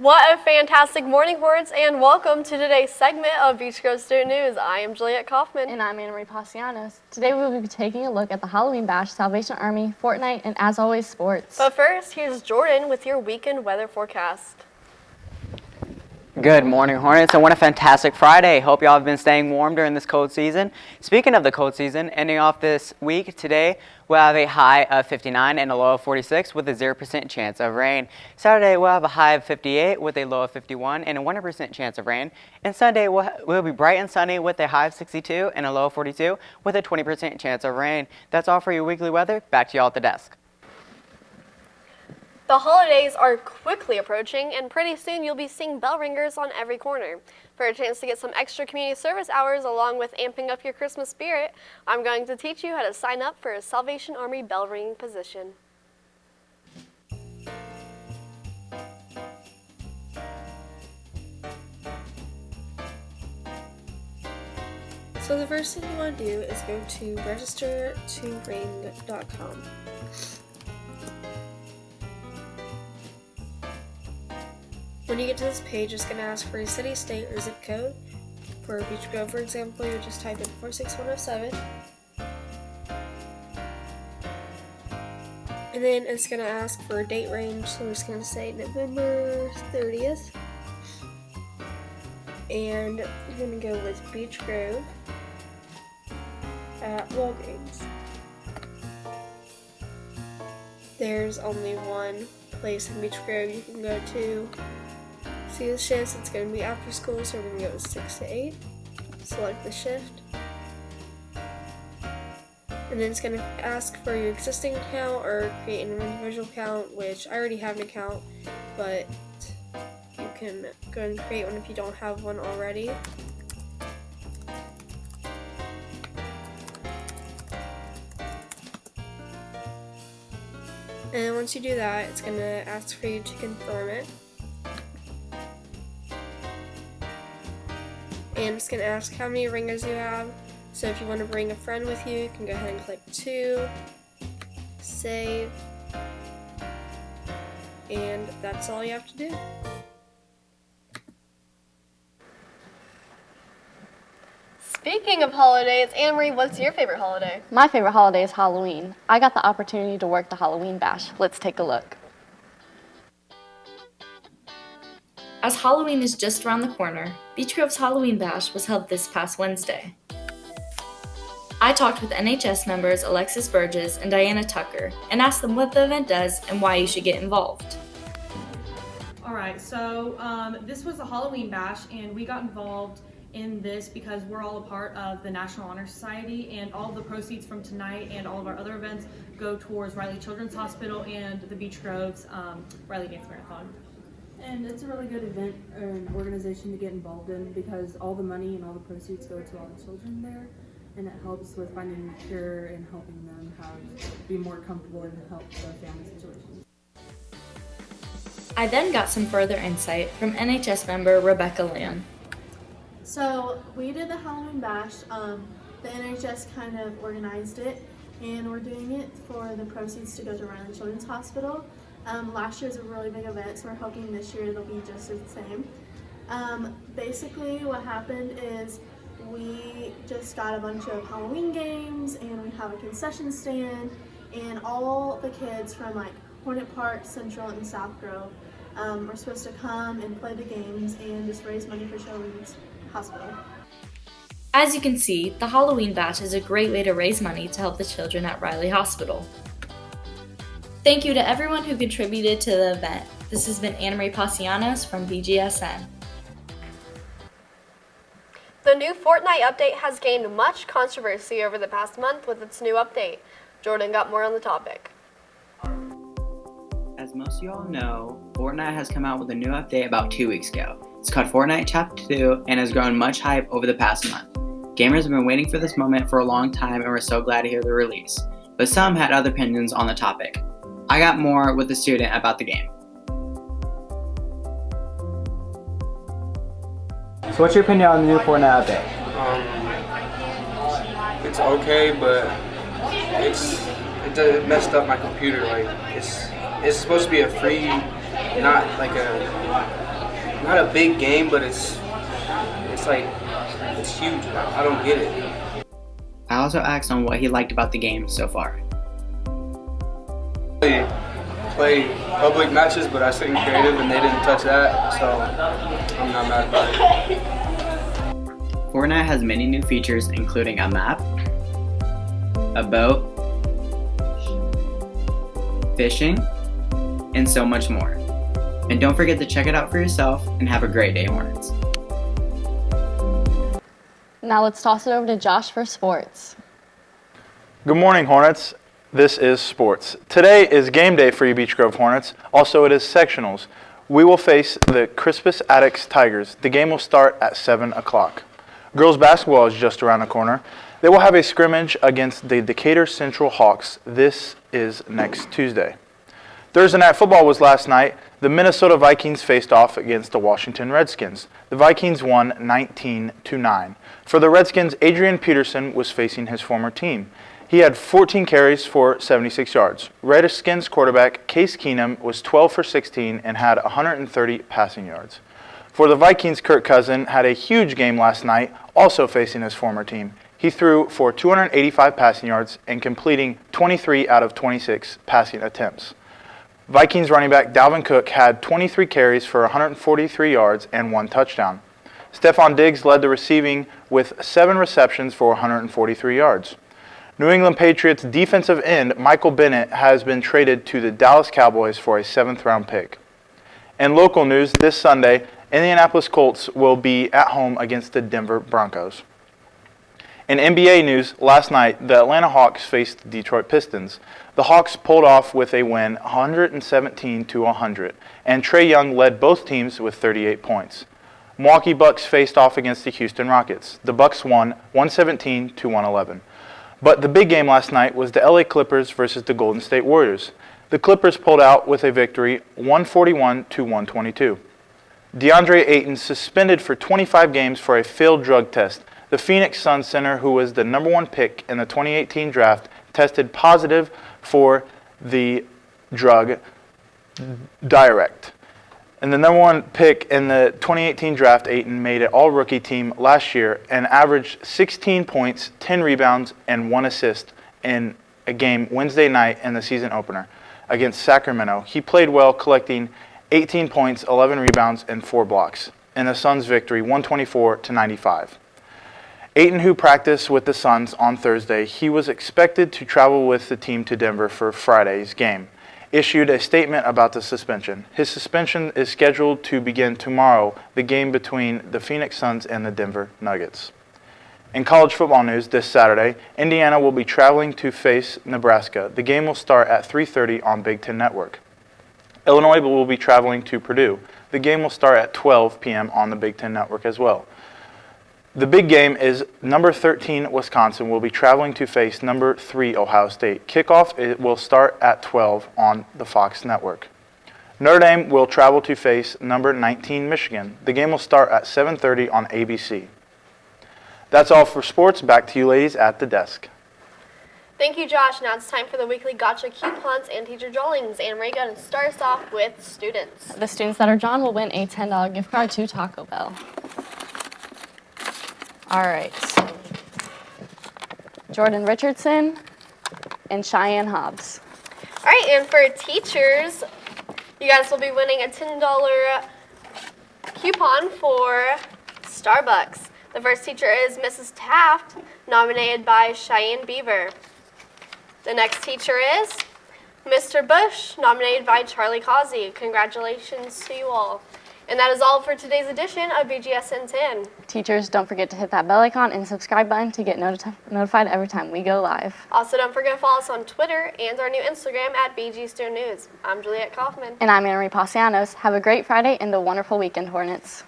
What a fantastic morning, Hordes, and welcome to today's segment of Beach Grove Student News. I am Juliet Kaufman. And I'm Anna Marie Passianos. Today we will be taking a look at the Halloween Bash, Salvation Army, Fortnite, and as always, sports. But first, here's Jordan with your weekend weather forecast. Good morning, Hornets, and what a fantastic Friday. Hope y'all have been staying warm during this cold season. Speaking of the cold season, ending off this week today, we'll have a high of 59 and a low of 46 with a 0% chance of rain. Saturday, we'll have a high of 58 with a low of 51 and a 100% chance of rain. And Sunday, we'll be bright and sunny with a high of 62 and a low of 42 with a 20% chance of rain. That's all for your weekly weather. Back to y'all at the desk. The holidays are quickly approaching, and pretty soon you'll be seeing bell ringers on every corner. For a chance to get some extra community service hours along with amping up your Christmas spirit, I'm going to teach you how to sign up for a Salvation Army bell ringing position. So the first thing you want to do is go to registertoring.com. When you get to this page, it's going to ask for your city, state, or zip code. For Beach Grove, for example, you just type in 46107. And then it's going to ask for a date range, so we're just going to say November 30th. And you're going to go with Beach Grove at Walgreens. There's only one place in Beach Grove you can go to. See the shifts, it's going to be after school, so we're going to go with 6 to 8. Select the shift. And then it's going to ask for your existing account or create an individual account, which I already have an account, but you can go and create one if you don't have one already. And once you do that, it's going to ask for you to confirm it. And it's going to ask how many ringers you have. So if you want to bring a friend with you, you can go ahead and click 2, save, and that's all you have to do. Speaking of holidays, Anne-Marie, what's your favorite holiday? My favorite holiday is Halloween. I got the opportunity to work the Halloween Bash. Let's take a look. As Halloween is just around the corner, Beach Grove's Halloween Bash was held this past Wednesday. I talked with NHS members Alexis Burgess and Diana Tucker and asked them what the event does and why you should get involved. Alright, so this was a Halloween Bash, and we got involved in this because we're all a part of the National Honor Society, and all of the proceeds from tonight and all of our other events go towards Riley Children's Hospital and the Beach Grove's Riley Dance Marathon. And it's a really good event or an organization to get involved in because all the money and all the proceeds go to all the children there, and it helps with finding a cure and helping them be more comfortable and help their family situations. I then got some further insight from NHS member Rebecca Lamb. So we did the Halloween Bash. The NHS kind of organized it, and we're doing it for the proceeds to go to Riley Children's Hospital. Last year was a really big event, so we're hoping this year it'll be just the same. Basically what happened is we just got a bunch of Halloween games, and we have a concession stand, and all the kids from like Hornet Park, Central, and South Grove are supposed to come and play the games and just raise money for Children's Hospital. As you can see, the Halloween Bash is a great way to raise money to help the children at Riley Hospital. Thank you to everyone who contributed to the event. This has been Anna Marie Passianos from Bgsn. The new Fortnite update has gained much controversy over the past month with its new update. Jordan got more on the topic. As most of you all know, Fortnite has come out with a new update about 2 weeks ago. It's called Fortnite Chapter 2 and has grown much hype over the past month. Gamers have been waiting for this moment for a long time, and we're so glad to hear the release. But some had other opinions on the topic. I got more with a student about the game. So what's your opinion on the new Fortnite update? It's okay, but it messed up my computer. Like it's supposed to be a free, not like a not a big game, but it's like it's huge. I don't get it. I also asked him what he liked about the game so far. They play public matches, but I stayed creative and they didn't touch that, so I'm not mad about it. Fortnite has many new features, including a map, a boat, fishing, and so much more. And don't forget to check it out for yourself and have a great day, Hornets. Now let's toss it over to Josh for sports. Good morning, Hornets. This is sports. Today is game day for you Beech Grove Hornets. Also, it is sectionals. We will face the Crispus Attucks Tigers. The game will start at 7 o'clock. Girls basketball is just around the corner. They will have a scrimmage against the Decatur Central Hawks. This is next Tuesday. Thursday night football was last night. The Minnesota Vikings faced off against the Washington Redskins. The Vikings won 19-9. For the Redskins, Adrian Peterson was facing his former team. He had 14 carries for 76 yards. Redskins quarterback Case Keenum was 12 for 16 and had 130 passing yards. For the Vikings, Kirk Cousins had a huge game last night, also facing his former team. He threw for 285 passing yards and completing 23 out of 26 passing attempts. Vikings running back Dalvin Cook had 23 carries for 143 yards and 1 touchdown. Stephon Diggs led the receiving with 7 receptions for 143 yards. New England Patriots defensive end Michael Bennett has been traded to the Dallas Cowboys for a 7th-round pick. In local news, this Sunday, Indianapolis Colts will be at home against the Denver Broncos. In NBA news, last night, the Atlanta Hawks faced the Detroit Pistons. The Hawks pulled off with a win 117-100, and Trae Young led both teams with 38 points. Milwaukee Bucks faced off against the Houston Rockets. The Bucks won 117-111. But the big game last night was the LA Clippers versus the Golden State Warriors. The Clippers pulled out with a victory 141-122. DeAndre Ayton suspended for 25 games for a failed drug test. The Phoenix Suns center, who was the #1 pick in the 2018 draft, tested positive for the drug Direct. And the #1 pick in the 2018 draft, Ayton made an all-rookie team last year and averaged 16 points, 10 rebounds, and 1 assist in a game Wednesday night in the season opener against Sacramento. He played well, collecting 18 points, 11 rebounds, and 4 blocks in the Suns' victory 124-95. Ayton, who practiced with the Suns on Thursday, he was expected to travel with the team to Denver for Friday's game, issued a statement about the suspension. His suspension is scheduled to begin tomorrow, the game between the Phoenix Suns and the Denver Nuggets. In college football news, this Saturday, Indiana will be traveling to face Nebraska. The game will start at 3:30 on Big Ten Network. Illinois will be traveling to Purdue. The game will start at 12 p.m. on the Big Ten Network as well. The big game is number 13 Wisconsin will be traveling to face number 3 Ohio State. Kickoff will start at 12 on the Fox Network. Notre Dame will travel to face number 19 Michigan. The game will start at 7:30 on ABC. That's all for sports. Back to you ladies at the desk. Thank you, Josh. Now it's time for the weekly gotcha coupons and teacher drawings. And Ray going to start us off with students. The students that are drawn will win a $10 gift card to Taco Bell. All right. Jordan Richardson and Cheyenne Hobbs. All right, and for teachers, you guys will be winning a $10 coupon for Starbucks. The first teacher is Mrs. Taft, nominated by Cheyenne Beaver. The next teacher is Mr. Bush, nominated by Charlie Causey. Congratulations to you all. And that is all for today's edition of BGSN 10. Teachers, don't forget to hit that bell icon and subscribe button to get notified every time we go live. Also, don't forget to follow us on Twitter and our new Instagram at BG Student News. I'm Juliet Kaufman. And I'm Anna Marie Passianos. Have a great Friday and a wonderful weekend, Hornets.